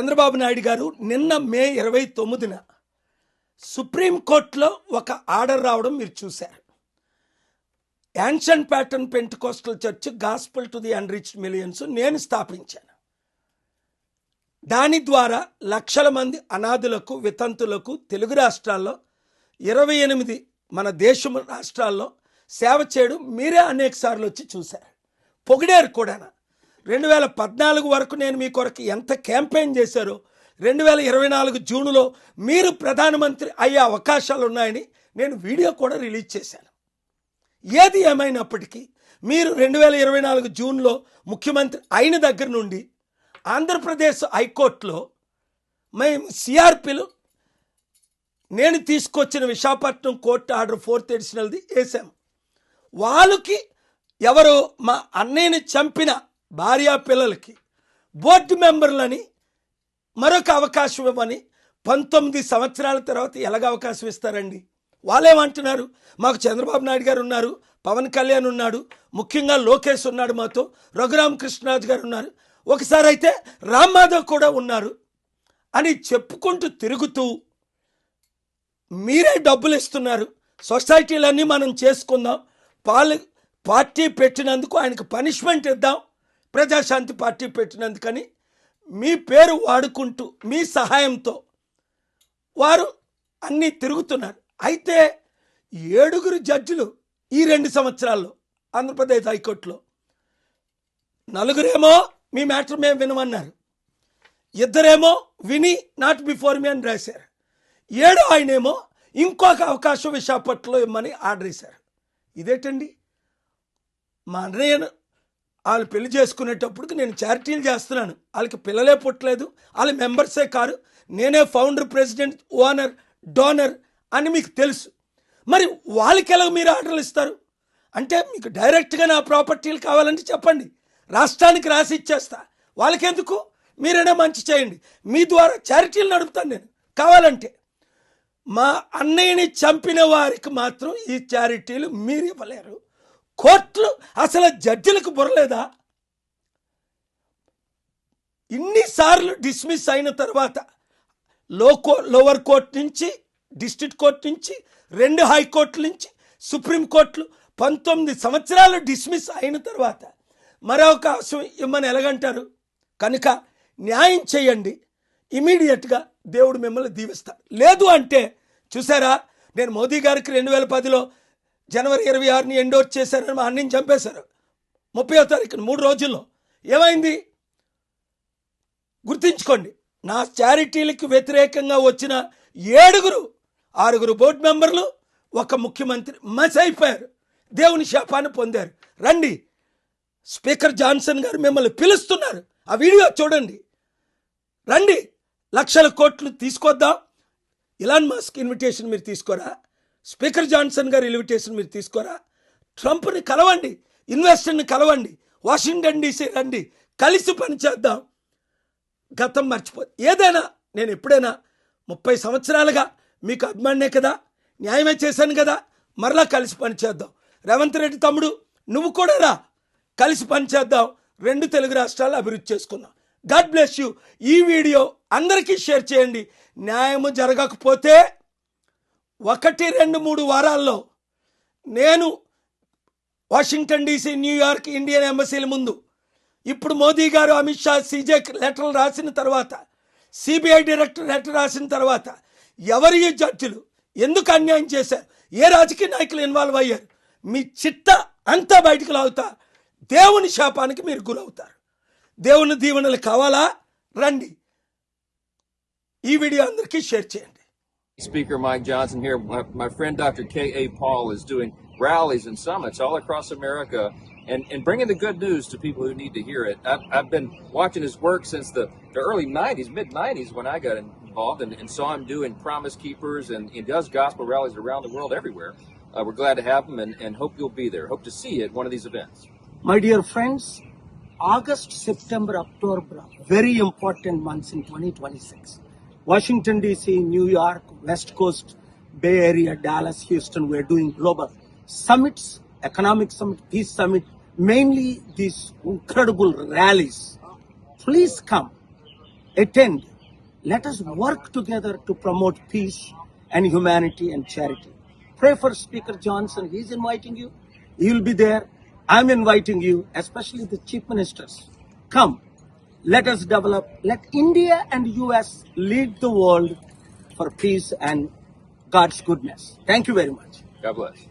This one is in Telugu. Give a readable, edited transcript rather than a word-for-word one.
చంద్రబాబు నాయుడు గారు నిన్న మే 29న సుప్రీంకోర్టులో ఒక ఆర్డర్ రావడం మీరు చూశారు. Ancient pattern Pentecostal church gospel to the unreached millions నేను స్థాపించాను. దాని ద్వారా లక్షల మంది అనాథులకు, వితంతులకు తెలుగు రాష్ట్రాల్లో 28 మన దేశం రాష్ట్రాల్లో సేవ చేయడం మీరే అనేక సార్లు వచ్చి చూశారు, పొగిడారు కూడా. 2014 వరకు నేను మీ కొరకు ఎంత క్యాంపెయిన్ చేశారో 2024 జూన్లో మీరు ప్రధానమంత్రి అయ్యే అవకాశాలు ఉన్నాయని నేను వీడియో కూడా రిలీజ్ చేశాను. ఏది ఏమైనప్పటికీ మీరు 2024 జూన్లో ముఖ్యమంత్రి అయిన దగ్గర నుండి ఆంధ్రప్రదేశ్ హైకోర్టులో మేము సిఆర్పిలు నేను తీసుకొచ్చిన విశాఖపట్నం కోర్టు ఆర్డర్ 4th ఎడిషనల్ది వేసాము. వాళ్ళకి ఎవరు మా అన్నయ్యని చంపిన భార్యా పిల్లలకి బోర్డు మెంబర్లని మరొక అవకాశం ఇవ్వమని 19 సంవత్సరాల తర్వాత ఎలాగ అవకాశం ఇస్తారండి? వాళ్ళేమంటున్నారు, మాకు చంద్రబాబు నాయుడు గారు ఉన్నారు, పవన్ కళ్యాణ్ ఉన్నాడు, ముఖ్యంగా లోకేష్ ఉన్నాడు, మాతో రఘురామకృష్ణరాజు గారు ఉన్నారు, ఒకసారి అయితే రామ్ మాధవ్ కూడా ఉన్నారు అని చెప్పుకుంటూ తిరుగుతూ మీరే డబ్బులు ఇస్తున్నారు. సొసైటీలన్నీ మనం చేసుకుందాం, పార్టీ పెట్టినందుకు ఆయనకు పనిష్మెంట్ ఇద్దాం, ప్రజాశాంతి పార్టీ పెట్టినందుకని మీ పేరు వాడుకుంటూ మీ సహాయంతో వారు అన్నీ తిరుగుతున్నారు. అయితే 7 జడ్జిలు ఈ 2 సంవత్సరాల్లో ఆంధ్రప్రదేశ్ హైకోర్టులో 4 మీ మ్యాటర్ మేము వినమన్నారు, 2 విని నాట్ బిఫోర్ మీ అని రాశారు, 7 ఆయనేమో ఇంకొక అవకాశం విశాఖపట్నంలో ఇమ్మని ఆర్డర్ ఇచ్చారు. ఇదేంటండి? మా అన్నయ్యను వాళ్ళు పెళ్లి చేసుకునేటప్పటికి నేను చారిటీలు చేస్తున్నాను, వాళ్ళకి పిల్లలే పుట్టలేదు, వాళ్ళ మెంబర్సే కారు, నేనే ఫౌండర్, ప్రెసిడెంట్, ఓనర్, డోనర్ అని మీకు తెలుసు. మరి వాళ్ళకి ఎలా మీరు ఆర్డర్లు ఇస్తారు? అంటే మీకు డైరెక్ట్గా నా ప్రాపర్టీలు కావాలంటే చెప్పండి, రాష్ట్రానికి రాసి ఇచ్చేస్తా, వాళ్ళకెందుకు? మీరైనా మంచి చేయండి, మీ ద్వారా చారిటీలు నడుపుతాను నేను కావాలంటే. మా అన్నయ్యని చంపిన వారికి మాత్రం ఈ చారిటీలు మీరు ఇవ్వలేరు. కోర్టులు అసలు జడ్జిలకు బుర్రలేదా? ఇన్నిసార్లు డిస్మిస్ అయిన తర్వాత లోవర్ కోర్టు నుంచి, డిస్ట్రిక్ట్ కోర్టు నుంచి, 2 హైకోర్టుల నుంచి, సుప్రీంకోర్టులు 19 సంవత్సరాలు డిస్మిస్ అయిన తర్వాత మరో అవకాశం ఇమ్మని ఎలాగంటారు? కనుక న్యాయం చేయండి, ఇమీడియట్గా దేవుడు మిమ్మల్ని దీవిస్తాడు. లేదు అంటే చూసారా, నేను మోదీ గారికి 2010లో జనవరి 26ని ఎండోర్స్ చేశారని మా అన్నని చంపేశారు 30వ తారీఖున 3 రోజుల్లో. ఏమైంది గుర్తించుకోండి. నా చారిటీలకు వ్యతిరేకంగా వచ్చిన 6 బోర్డు మెంబర్లు, 1 ముఖ్యమంత్రి మస్ అయిపోయారు, దేవుని శాపాన్ని పొందారు. రండి, స్పీకర్ జాన్సన్ గారు మిమ్మల్ని పిలుస్తున్నారు, ఆ వీడియో చూడండి. రండి, లక్షల కోట్లు తీసుకొద్దాం. ఇలాన్ మస్క్ ఇన్విటేషన్ మీరు తీసుకోరా? స్పీకర్ జాన్సన్ గారి ఇన్విటేషన్ మీరు తీసుకోరా? ట్రంప్ని కలవండి, ఇన్వెస్టర్ని కలవండి, వాషింగ్టన్ డీసీ రండి, కలిసి పనిచేద్దాం. గతం మర్చిపో. ఏదైనా నేను ఎప్పుడైనా 30 సంవత్సరాలుగా మీకు అభిమానే కదా, న్యాయమే చేశాను కదా, మరలా కలిసి పనిచేద్దాం. రేవంత్ రెడ్డి తమ్ముడు నువ్వు కూడా రా, కలిసి పనిచేద్దాం, 2 తెలుగు రాష్ట్రాలు అభివృద్ధి చేసుకుందాం. God bless you. ఈ వీడియో అందరికీ షేర్ చేయండి. న్యాయము జరగకపోతే 1, 2, 3 వారాల్లో నేను వాషింగ్టన్ డీసీ, న్యూయార్క్, ఇండియన్ ఎంబసీల ముందు, ఇప్పుడు మోదీ గారు, అమిత్ షా, సీజే లెటర్లు రాసిన తర్వాత, సిబిఐ డైరెక్టర్ లెటర్ రాసిన తర్వాత, ఎవరి జడ్జిలు ఎందుకు అన్యాయం చేశారు, ఏ రాజకీయ నాయకులు ఇన్వాల్వ్ అయ్యారు, మీ చిట్ట అంతా బయటకు లాగుతా, దేవుని శాపానికి మీరు గురవుతారు. దేవుని దీవెనలు కావాలా? రండి, ఈ వీడియో అందరికీ షేర్ చేయండి. Speaker Mike Johnson here. My friend Dr. K.A. Paul is doing rallies and summits all across America and bringing the good news to people who need to hear it. I've been watching his work since the early 90s, mid-90s when I got involved and saw him doing Promise Keepers, and he does gospel rallies around the world everywhere. We're glad to have him and hope you'll be there. Hope to see you at one of these events. My dear friends, August, September, October, very important months in 2026. Washington DC, New York, West Coast, Bay Area, Dallas, Houston, we're doing global summits, economic summit, peace summit, mainly these incredible rallies. Please come, attend, Let us work together to promote peace and humanity and charity. Pray for Speaker Johnson. He's inviting you. He'll be there. I'm inviting you, especially the chief ministers. Come. Let us develop. Let India and US lead the world for peace and God's goodness. Thank you very much. God bless.